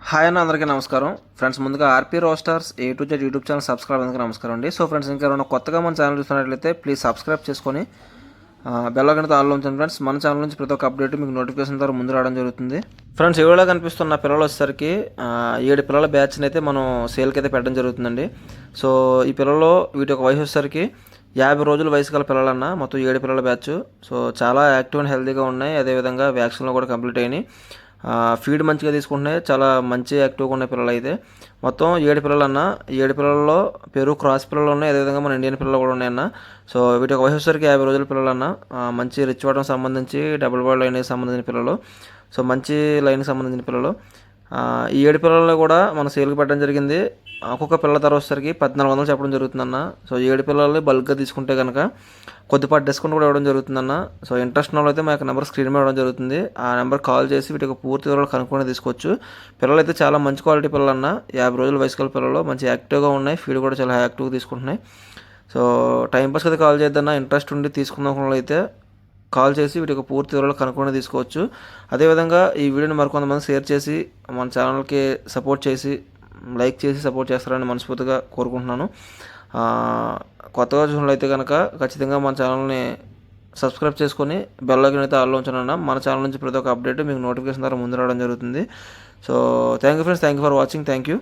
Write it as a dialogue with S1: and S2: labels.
S1: Hi అన్న, అందరికీ నమస్కారం ఫ్రెండ్స్. ముందుగా RP roasters A to Z YouTube channel subscribe అందుకు నమస్కారం అండి. సో ఫ్రెండ్స్, ఇంకా ఎవరైనా కొత్తగా మన ఛానల్ చూస్తున్నట్లయితే ప్లీజ్ సబ్స్క్రైబ్ చేసుకొని బెల్ ఐకాన్ ఆన్లో ఉంచండి ఫ్రెండ్స్. మన ఛానల్ నుంచి ప్రతి ఒక్క అప్డేట్ మీకు నోటిఫికేషన్ ద్వారా ముందు రావడం జరుగుతుంది. ఫ్రెండ్స్, ఇవాళ కనిపిస్తున్న పిల్లలు వచ్చేసరికి 7 పిల్లల బ్యాచ్ని అయితే మనం సేల్కి అయితే పెట్టడం జరుగుతుందండి. సో ఈ పిల్లల్లో వీటి యొక్క వయసు వచ్చేసరికి 50 రోజుల వయసు గల పిల్లలన్న మొత్తం 7 పిల్లల బ్యాచ్. సో చాలా యాక్టివ్ అండ్ హెల్తీగా ఉన్నాయి. అదేవిధంగా వ్యాక్సిన్లు కూడా కంప్లీట్ అయినాయి. ఫీడ్ మంచిగా తీసుకుంటున్నాయి. చాలా మంచి యాక్టివ్గా ఉన్న పిల్లలు అయితే మొత్తం 7 పిల్లలు అన్న. 7 పిల్లల్లో పెరు క్రాస్ పిల్లలు ఉన్నాయి. అదేవిధంగా మన ఇండియన్ పిల్లలు కూడా ఉన్నాయన్న. సో వీటి యొక్క వయసు వచ్చేసరికి 50 రోజుల పిల్లలు అన్న. మంచి రిచ్ వాటం సంబంధించి డబుల్ బాల్ లైన్కి సంబంధించిన పిల్లలు. సో మంచి లైన్కి సంబంధించిన పిల్లలు. ఈ 7 పిల్లల్లో కూడా మనం సేల్కి పెట్టడం జరిగింది. ఒక్కొక్క పిల్లల ధర వచ్చేసరికి 1400 చెప్పడం జరుగుతుందన్న. సో 7 పిల్లల్ని బల్క్గా తీసుకుంటే కనుక కొద్దిపాటి డిస్కౌంట్ కూడా ఇవ్వడం జరుగుతుందన్న. సో ఇంట్రెస్ట్ ఉన్న అయితే మా యొక్క నెంబర్ స్క్రీన్ మీద ఇవ్వడం జరుగుతుంది. ఆ నెంబర్ కాల్ చేసి వీటి యొక్క పూర్తి వివరాలు కనుక్కొని తీసుకోవచ్చు. పిల్లలు అయితే చాలా మంచి క్వాలిటీ పిల్లలు అన్న. 50 రోజుల వయసు గల పిల్లలు మంచి యాక్టివ్గా ఉన్నాయి. ఫీడ్ కూడా చాలా యాక్టివ్గా తీసుకుంటున్నాయి. సో టైంపాస్ అయితే కాల్ చేద్దన్న. ఇంట్రెస్ట్ ఉండి తీసుకుందాం అయితే కాల్ చేసి వీటి యొక్క పూర్తి వివరాలు కనుక్కొని తీసుకోవచ్చు. అదేవిధంగా ఈ వీడియోని మరికొంతమంది షేర్ చేసి మన ఛానల్కి సపోర్ట్ చేసి లైక్ చేసి సపోర్ట్ చేస్తారని మనస్ఫూర్తిగా కోరుకుంటున్నాను. కొత్తగా చూసినట్లయితే కనుక ఖచ్చితంగా మన ఛానల్ని సబ్స్క్రైబ్ చేసుకొని బెల్ ఐకాన్ అయితే ఆన్లో ఉంచండి. మన ఛానల్ నుంచి ప్రతి ఒక్క అప్డేట్ మీకు నోటిఫికేషన్ ద్వారా ముందు రావడం జరుగుతుంది. So thank you friends, thank you for watching, thank you.